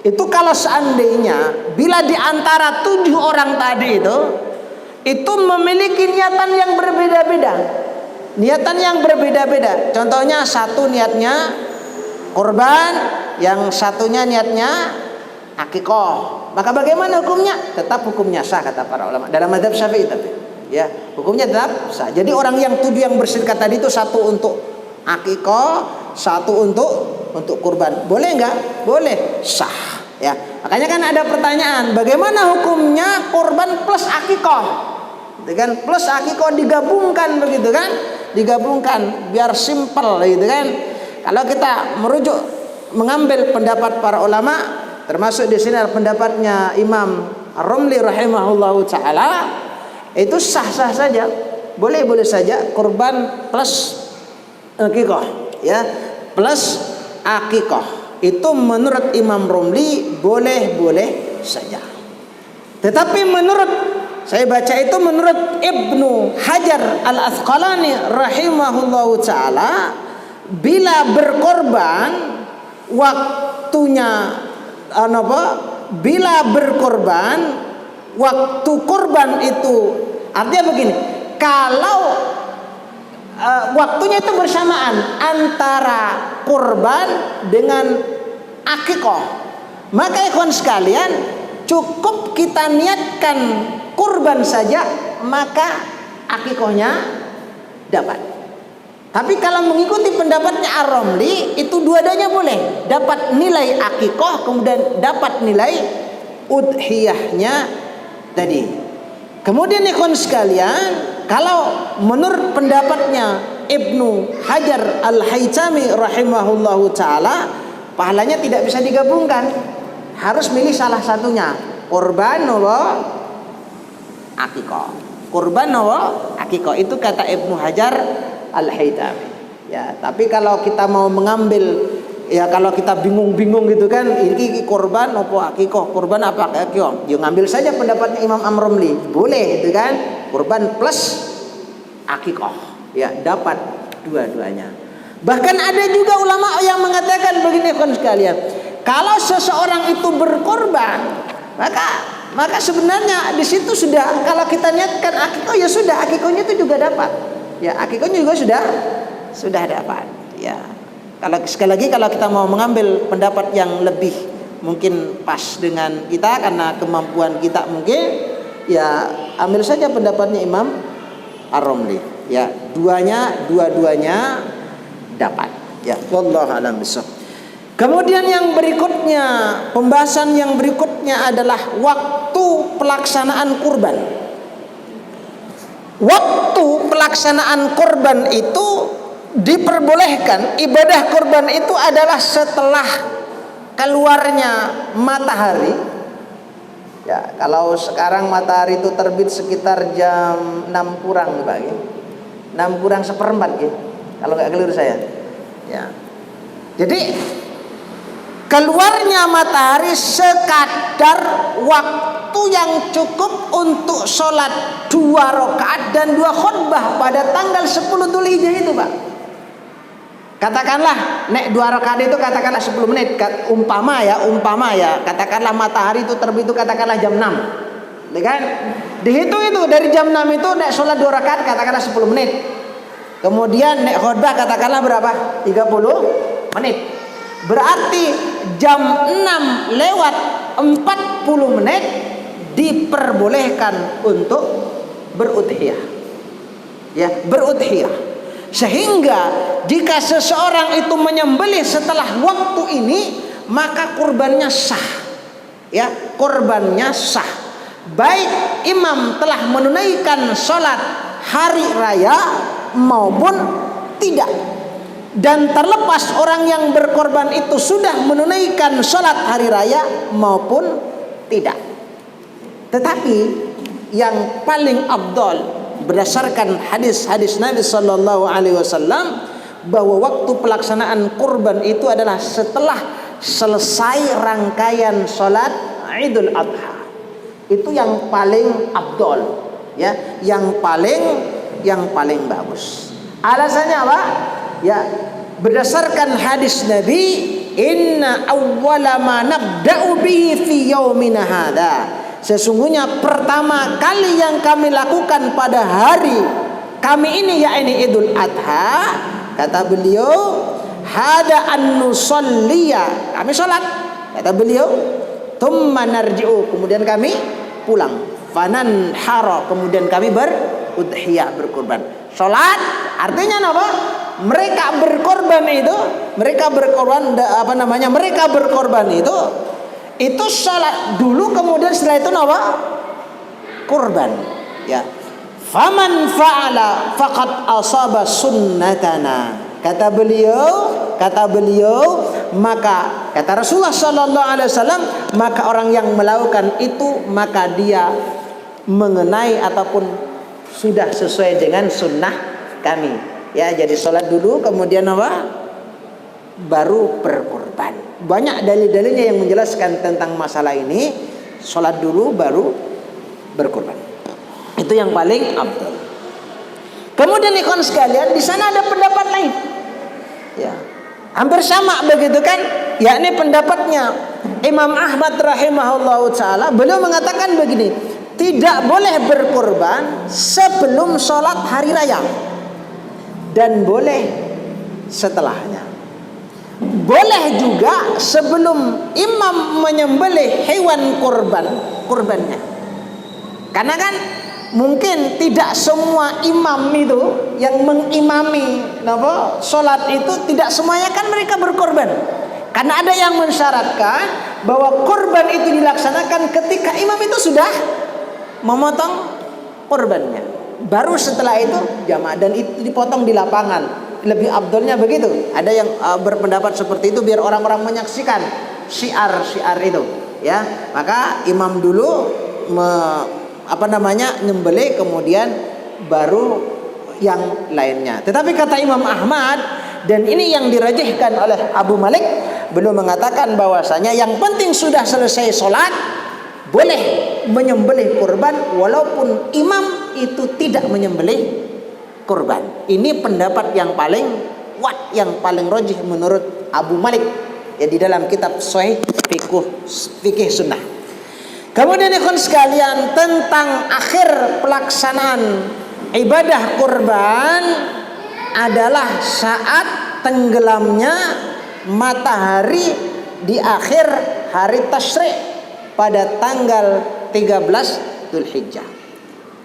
Itu kalau seandainya bila di antara 7 orang tadi itu memiliki niatan yang berbeda-beda. Niatan yang berbeda-beda. Contohnya satu niatnya kurban, yang satunya niatnya akikoh. Maka bagaimana hukumnya? Tetap hukumnya sah kata para ulama. Dalam mazhab Syafi'i tapi ya, hukumnya tetap sah. Jadi orang yang 7 yang bersyirik tadi itu satu untuk akikoh, satu untuk kurban. Boleh enggak? Boleh, sah. Ya. Makanya kan ada pertanyaan, bagaimana hukumnya kurban plus akikoh? Gitu kan? Plus akikoh digabungkan begitu kan? Digabungkan biar simpel gitu kan? Kalau kita merujuk mengambil pendapat para ulama, termasuk di sini pendapatnya Imam Ar-Romli rahimahullahu taala, itu sah-sah saja, boleh-boleh saja kurban plus akikoh, ya, plus akikoh. Itu menurut Imam Romli boleh-boleh saja. Tetapi menurut saya baca itu menurut Ibnu Hajar Al-Asqalani rahimahullahu taala, bila berkorban waktunya bila berkorban waktu korban itu, artinya begini, kalau waktunya itu bersamaan antara kurban dengan akikoh, maka ikhwan sekalian cukup kita niatkan kurban saja maka akikohnya dapat. Tapi kalau mengikuti pendapatnya Ar-Romli, itu dua-duanya boleh, dapat nilai akikoh kemudian dapat nilai udhiyahnya tadi. Kemudian ikhwan sekalian, kalau menurut pendapatnya Ibnu Hajar Al-Haytami rahimahullahu taala, pahalanya tidak bisa digabungkan, harus milih salah satunya, kurban atau akikoh. Kurban atau akikoh, itu kata Ibnu Hajar Al-Haytami. Ya, tapi kalau kita mau mengambil, ya kalau kita bingung-bingung gitu kan, ini kurban apa akikoh, kurban apa akikoh, ya ngambil saja pendapatnya Imam Ar-Romli, boleh gitu kan, kurban plus akikoh, ya dapat dua-duanya. Bahkan ada juga ulama yang mengatakan begini kan sekalian, kalau seseorang itu berkorban, maka sebenarnya di situ sudah, kalau kita niatkan akikoh ya sudah, akikohnya itu juga dapat. Ya, akikohnya juga sudah dapat. Ya. Kalau sekali lagi kalau kita mau mengambil pendapat yang lebih mungkin pas dengan kita karena kemampuan kita mungkin, ya ambil saja pendapatnya Imam Ar-Romli. Ya, dua-duanya dapat. Ya, wallahu a'lam bishawab. Kemudian yang berikutnya, pembahasan yang berikutnya adalah waktu pelaksanaan kurban. Waktu pelaksanaan kurban itu diperbolehkan, ibadah kurban itu adalah setelah keluarnya matahari. Ya, kalau sekarang matahari itu terbit sekitar jam 6 kurang Pak, ya. 6 kurang seperempat ya. Kalau nggak keliru saya. Ya. Jadi keluarnya matahari sekadar waktu yang cukup untuk sholat 2 rakaat dan 2 khutbah pada tanggal 10 Dzulhijjah itu Pak. Katakanlah nek 2 rakaat itu katakanlah 10 menit, umpama ya, katakanlah matahari itu terbit itu katakanlah jam 6, ya kan? Dihitung itu dari jam 6 itu nek sholat 2 rakaat katakanlah 10 menit. Kemudian nek khutbah katakanlah berapa? 30 menit. Berarti jam 6 lewat 40 menit diperbolehkan untuk berudhiyah. Ya, berudhiyah. Sehingga jika seseorang itu menyembelih setelah waktu ini, maka kurbannya sah. Ya, kurbannya sah. Baik imam telah menunaikan sholat hari raya maupun tidak. Dan terlepas orang yang berkorban itu sudah menunaikan sholat hari raya maupun tidak. Tetapi yang paling afdal berdasarkan hadis-hadis Nabi Sallallahu Alaihi Wasallam bahwa waktu pelaksanaan kurban itu adalah setelah selesai rangkaian sholat Idul Adha. Itu yang paling afdal, ya, yang paling bagus. Alasannya apa? Ya, berdasarkan hadis Nabi inna awwala ma nabda'u bihi fi yaumina hadza, sesungguhnya pertama kali yang kami lakukan pada hari kami ini, yakni Idul Adha, kata beliau, hada an nusalliya, kami salat, kata beliau, thumma narji'u, kemudian kami pulang, fanan haro, kemudian kami berudhiyah, berkurban. Salat artinya apa? Mereka berkorban itu, mereka berkorban itu salat dulu, kemudian setelah itu apa? Kurban. Ya. Faman fa'ala faqad asaba sunnatana. Kata beliau, maka kata Rasulullah sallallahu alaihi wasallam, maka orang yang melakukan itu maka dia mengenai ataupun sudah sesuai dengan sunnah kami. Ya, jadi sholat dulu, kemudian apa? Baru berkorban. Banyak dalil-dalilnya yang menjelaskan tentang masalah ini. Sholat dulu, baru berkorban. Itu yang paling afdal. Kemudian ikhwan sekalian, di sana ada pendapat lain. Ya, hampir sama begitu kan? Yakni pendapatnya Imam Ahmad rahimahullahu taala. Beliau mengatakan begini, tidak boleh berkorban sebelum sholat hari raya, dan boleh setelahnya. Boleh juga sebelum imam menyembelih hewan kurbannya. Karena kan mungkin tidak semua imam itu yang mengimami sholat itu tidak semuanya kan mereka berkorban. Karena ada yang mensyaratkan bahwa kurban itu dilaksanakan ketika imam itu sudah memotong kurbannya. Baru setelah itu jamaah, dan itu dipotong di lapangan. Lebih afdolnya begitu. Ada yang berpendapat seperti itu biar orang-orang menyaksikan syiar itu, ya. Maka imam dulu nyembelih, kemudian baru yang lainnya. Tetapi kata Imam Ahmad, dan ini yang dirajihkan oleh Abu Malik, beliau mengatakan bahwasanya yang penting sudah selesai sholat boleh menyembelih kurban walaupun imam itu tidak menyembelih kurban. Ini pendapat yang paling kuat, yang paling rajih menurut Abu Malik, ya, di dalam kitab Sahih Fikih Sunnah. Kemudian ikhwan sekalian, tentang akhir pelaksanaan ibadah kurban adalah saat tenggelamnya matahari di akhir hari tasyrik pada tanggal 13 Dzulhijjah.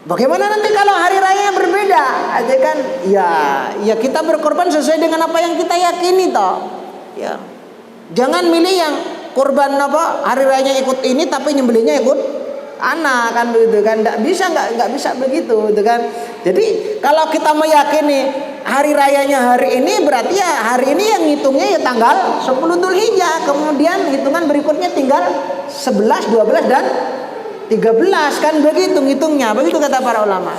Bagaimana nanti kalau hari raya berbeda? Aja kan? Ya kita berkorban sesuai dengan apa yang kita yakini toh. Ya. Jangan milih yang kurban hari rayanya ikut ini tapi nyembelihnya ikut anak kan begitu kan? Nggak bisa begitu gitu kan. Jadi kalau kita meyakini hari rayanya hari ini, berarti ya hari ini yang hitungnya ya tanggal 10 Dzulhijjah, kemudian hitungan berikutnya tinggal 11, 12 dan 13 kan begitu ngitungnya. Begitu kata para ulama.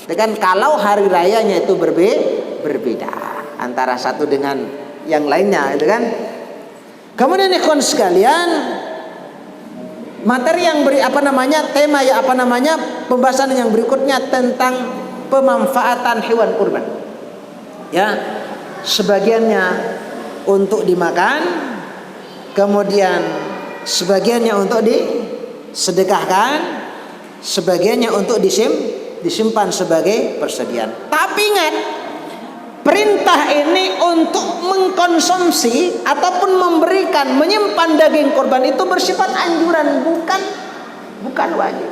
Dengan kalau hari rayanya itu berbeda antara satu dengan yang lainnya, itu kan. Kemudian ikhwan sekalian, materi yang pembahasan yang berikutnya tentang pemanfaatan hewan kurban. Ya, sebagiannya untuk dimakan, kemudian sebagiannya untuk disedekahkan, sebagiannya untuk disimpan sebagai persediaan. Tapi ingat, perintah ini untuk mengkonsumsi ataupun menyimpan daging kurban itu bersifat anjuran, bukan wajib.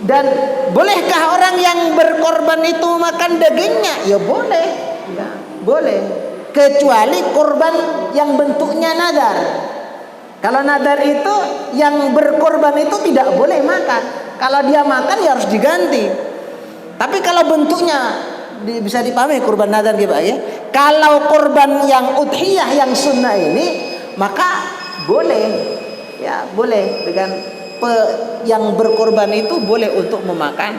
Dan bolehkah orang yang berkorban itu makan dagingnya? Ya boleh, boleh. Kecuali kurban yang bentuknya nadar. Kalau nadar itu yang berkorban itu tidak boleh makan. Kalau dia makan ya harus diganti. Tapi kalau bentuknya bisa dipahami kurban nadar gitu ya. Kalau kurban yang udhiyah yang sunnah ini maka boleh, ya boleh dengan yang berkorban itu boleh untuk memakan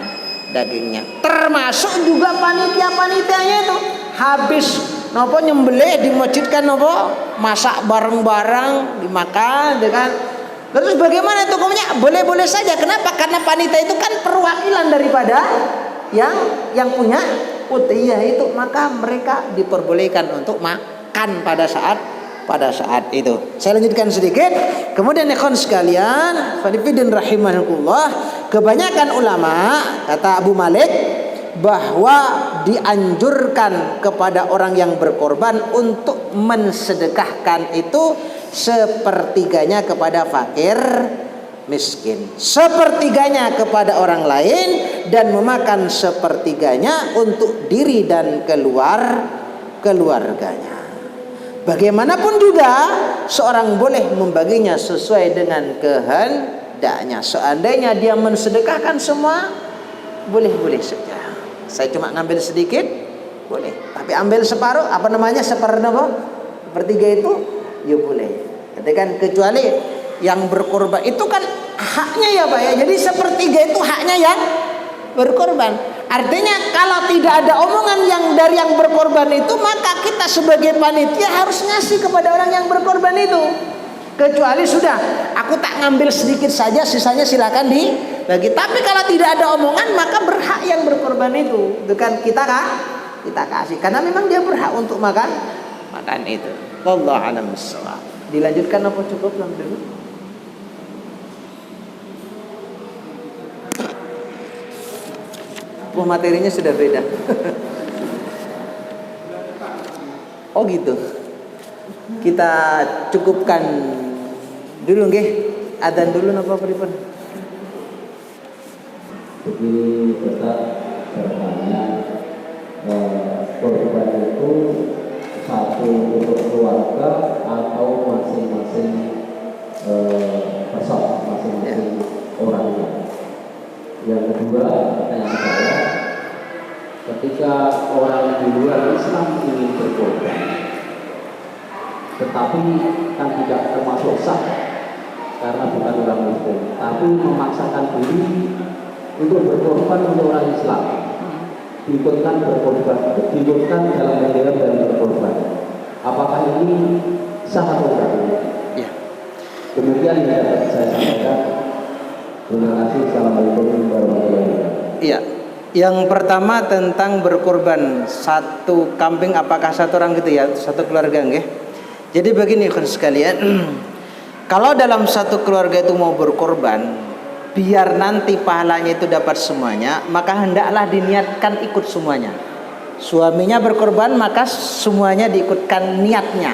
dagingnya. Termasuk juga panitia-panitianya itu habis nyembelih di masjid kan masak bareng-bareng dimakan dengan. Terus bagaimana itu hukumnya? Boleh-boleh saja. Kenapa? Karena panitia itu kan perwakilan daripada yang punya udhiyah itu, maka mereka diperbolehkan untuk makan pada saat pada saat itu. Saya lanjutkan sedikit. Kemudian ikhwan sekalian, fillah rahimakumullah, kebanyakan ulama kata Abu Malik bahwa dianjurkan kepada orang yang berkorban untuk mensedekahkan itu sepertiganya kepada fakir miskin, sepertiganya kepada orang lain, dan memakan sepertiganya untuk diri dan keluarganya. Bagaimanapun juga seorang boleh membaginya sesuai dengan kehendaknya. Seandainya dia mensedekahkan semua, boleh-boleh saja. Saya cuma ngambil sedikit, boleh. Tapi ambil separuh, sepertiga itu, ya boleh. Katakan kecuali yang berkorban itu kan haknya ya Pak ya. Jadi sepertiga itu haknya yang berkorban. Artinya kalau tidak ada omongan yang dari yang berkorban itu, maka kita sebagai panitia harus ngasih kepada orang yang berkorban itu. Kecuali sudah, aku tak ngambil sedikit saja, sisanya silakan dibagi. Tapi kalau tidak ada omongan, maka berhak yang berkorban itu. Itu kan kita kasih, karena memang dia berhak untuk makan itu. Wallahu a'lam bishawab. Dilanjutkan apa cukup sampai dulu? Materinya sudah beda. Oh gitu. Kita cukupkan dulu nggih. Adzan dulu napa pripun? Jadi tetap bertanya, korban itu satu untuk keluarga atau masing-masing person, masing-masing orangnya. Yang kedua, pertanyaan saya, ketika orang di luar Islam ingin berkorban, tetapi kan tidak termasuk sah karena bukan orang Muslim, tapi memaksakan diri untuk berkorban untuk orang Islam, diikutkan dalam bendera dan berkorban. Apakah ini sah atau tidak? Ya. Demikian yang dapat saya sampaikan. Terima kasih. Assalamualaikum warahmatullahi wabarakatuh. Iya. Yang pertama tentang berkorban satu kambing, apakah satu orang gitu ya, satu keluarga nggih. Jadi begini kan sekalian, kalau dalam satu keluarga itu mau berkorban, biar nanti pahalanya itu dapat semuanya, maka hendaklah diniatkan ikut semuanya. Suaminya berkorban, maka semuanya diikutkan niatnya.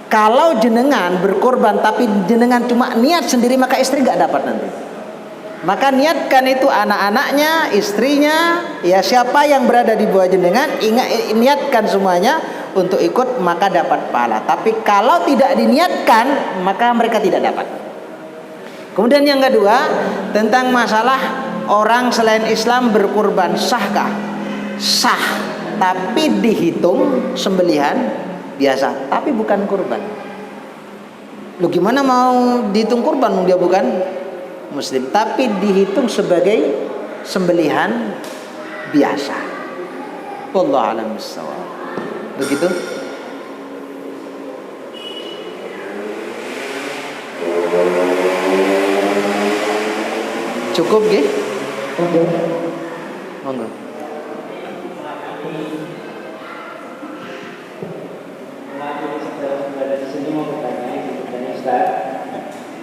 Kalau jenengan berkorban tapi jenengan cuma niat sendiri, maka istri nggak dapat nanti. Maka niatkan itu anak-anaknya, istrinya, ya siapa yang berada di bawah jenengan, niatkan semuanya untuk ikut, maka dapat pahala. Tapi kalau tidak diniatkan, maka mereka tidak dapat. Kemudian yang kedua, tentang masalah orang selain Islam berkurban, sahkah? Sah, tapi dihitung sembelihan biasa, tapi bukan kurban. Lu gimana mau dihitung kurban? Dia bukan Muslim, tapi dihitung sebagai sembelihan biasa. Wallahu a'lam bishawab. Begitu. Cukup nggih? Monggo.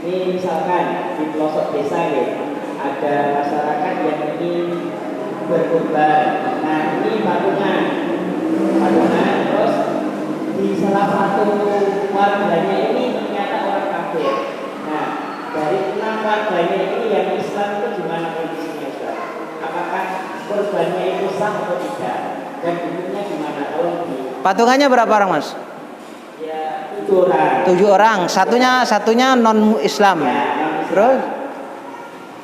Ini misalkan di pelosok desa ya, ada masyarakat yang ingin berkorban. Nah ini patungan, terus di salah satu warganya ini ternyata orang kafir. Nah dari 6 warganya ini yang Islam itu gimana kondisinya Ustaz? Apakah korbannya itu sah atau tidak? Dan hukumnya gimana? Patungannya berapa orang Mas? 7 orang, satunya non Islam. Ya, terus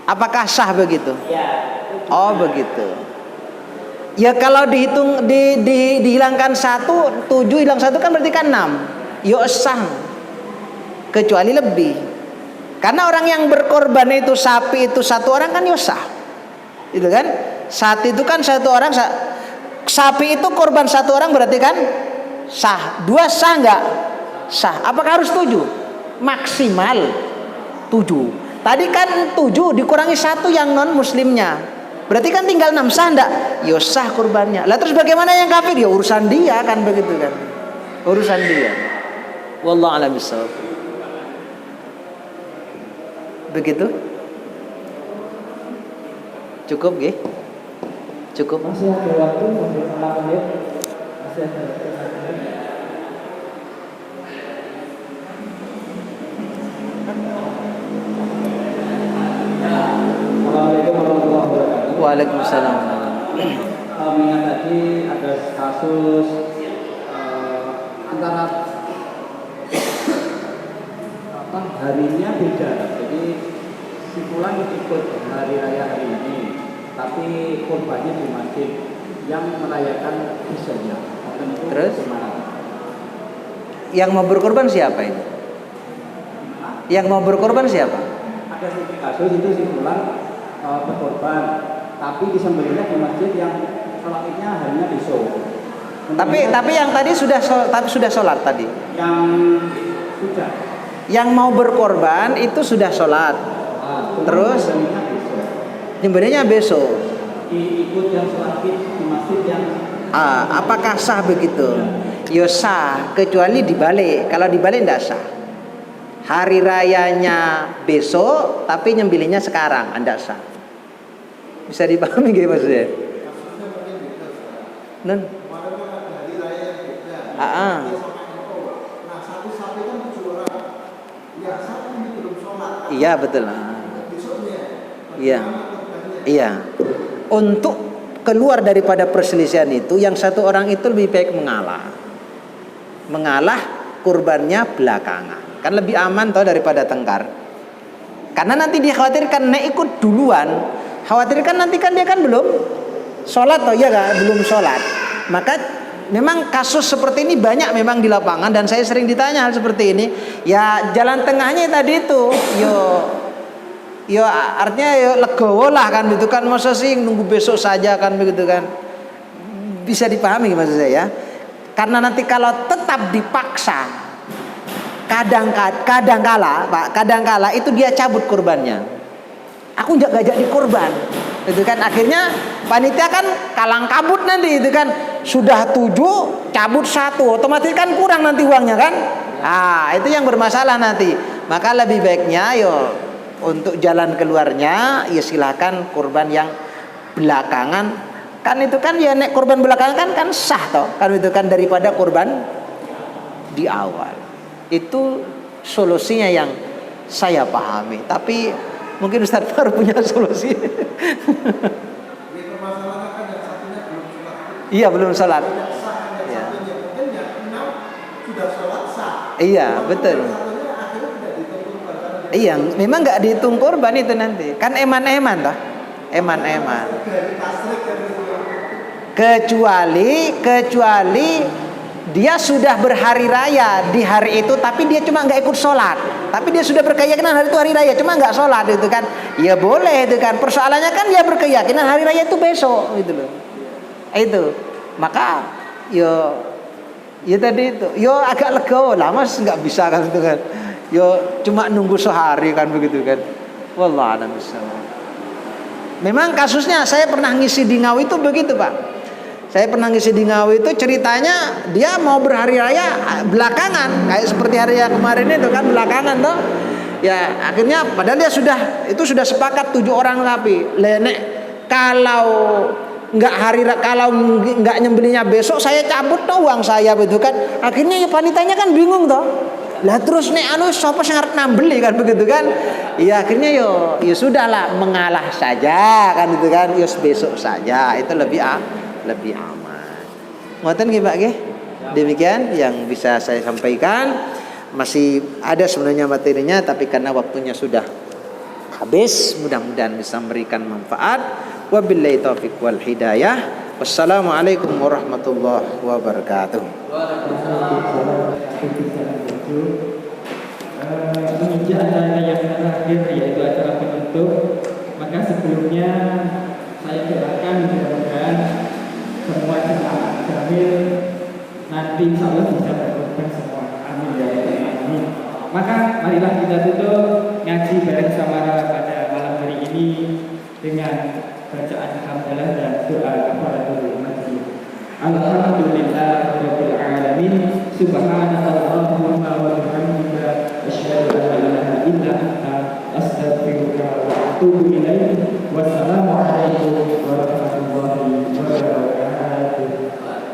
apakah sah begitu? Ya, oh begitu. Ya kalau dihitung dihilangkan 1, 7 hilang 1 kan berarti kan 6. Yo sah. Kecuali lebih. Karena orang yang berkorban itu sapi itu 1 orang kan yo sah. Itu kan? Sapi itu kan 1 orang, sapi itu korban 1 orang berarti kan sah. 2 sah enggak? Sah. Apakah harus 7? Maksimal 7. Tadi kan 7 dikurangi 1 yang non muslimnya, berarti kan tinggal 6. Sah enggak? Ya sah kurbannya. Lah terus bagaimana yang kafir? Ya urusan dia kan, begitu kan, urusan dia. Wallahu a'lam bishawab. Begitu? Cukup nggih? Cukup. Masih ada waktu, masih 6 menit. Masih ada waktu 6 menit. Assalamualaikum warahmatullahi wabarakatuh. Waalaikumsalam. Mengingat tadi ada kasus antara harinya beda, jadi si fulan ikut hari raya hari ini, tapi korbannya di masjid yang merayakan besoknya. Terus? Gimana? Yang mau berkorban siapa ini? Yang mau berkorban siapa? Ada kasus itu si fulan berkorban, tapi disembelihnya di masjid yang sholatnya harinya besok. Tapi yang tadi sudah sholat tadi. Yang sudah. Yang mau berkorban itu sudah sholat. Terus nyembelihnya besok. Ikut yang sholat di masjid yang. Apakah sah begitu? Ya sah, kecuali dibalik. Kalau dibalik tidak sah. Hari rayanya besok, tapi nyembelihnya sekarang, tidak sah. Bisa dipahami gak maksudnya? Non. Iya betul. Iya. Iya. Untuk keluar daripada perselisihan itu, yang satu orang itu lebih baik mengalah. Mengalah kurbannya belakangan. Kan lebih aman toh daripada tengkar. Karena nanti dikhawatirkan nek ikut duluan, khawatirkan nanti kan dia kan belum sholat toh, ya kan? Belum sholat. Maka memang kasus seperti ini banyak memang di lapangan, dan saya sering ditanya hal seperti ini. Ya jalan tengahnya tadi itu, yo artinya yo legowo lah kan gitu kan, masa sih nunggu besok saja kan begitu kan. Bisa dipahami maksud saya ya. Karena nanti kalau tetap dipaksa, kadangkala itu dia cabut kurbannya. Aku gak jadi kurban, itu kan akhirnya panitia kan kalang kabut nanti, itu kan sudah 7 cabut 1, otomatis kan kurang nanti uangnya kan. Itu yang bermasalah nanti. Maka lebih baiknya yo untuk jalan keluarnya ya silakan kurban yang belakangan. Kan itu kan ya nek kurban belakangan kan sah toh, kan itu kan daripada kurban di awal. Itu solusinya yang saya pahami. Tapi mungkin Ustaz Far punya solusi. Iya belum sholat. Iya. Iya betul. Iya memang nggak dihitung korban itu nanti. Kan eman-eman toh, eman-eman. Kecuali dia sudah berhari raya di hari itu, tapi dia cuma nggak ikut sholat, tapi dia sudah berkeyakinan hari itu hari raya, cuma nggak sholat itu kan, ya boleh itu kan. Persoalannya kan dia berkeyakinan hari raya itu besok gitu loh. Itu maka yo tadi itu yo agak legowo lah, mas nggak bisa kan itu kan, yo cuma nunggu sehari kan begitu kan. Wallahu a'lam bishawab. Memang kasusnya saya pernah ngisi di Ngawi itu begitu Pak. Saya pernah ngisi di Ngawi itu ceritanya dia mau berhari raya belakangan, kayak seperti hari yang kemarin itu kan belakangan toh. Ya akhirnya padahal dia sudah sepakat 7 orang sapi. Lenek kalau nggak nyembelinya besok saya cabut toh uang saya begitu kan. Akhirnya ya panitanya kan bingung toh. Lah terus nek sapa sing arep nambeli kan begitu kan. Ya akhirnya ya sudahlah mengalah saja kan itu kan. Ya besok saja itu lebih aman. Ngoten nggih Pak nggih. Demikian yang bisa saya sampaikan. Masih ada sebenarnya materinya, tapi karena waktunya sudah habis, mudah-mudahan bisa memberikan manfaat. Wabillahi taufiq wal hidayah. Wassalamualaikum warahmatullahi wabarakatuh. Menginjak acara yang terakhir yaitu acara penutup, maka sebelumnya saya doakan mudah-mudahan semua jemaah jamil nanti insya Allah bisa berkorban semua. Amin ya rabbal alamin. Maka marilah kita tutup ngaji bareng sama pada malam hari ini dengan bacaan hamdalah dan doa kafaratul majlis. Alhamdulillah rabbil alamin. Subhanallahumma wa bihamdika asyhadu an la ilaha illa anta astaghfiruka wa atubu ilaik. Wassalamu alaikum warahmatullahi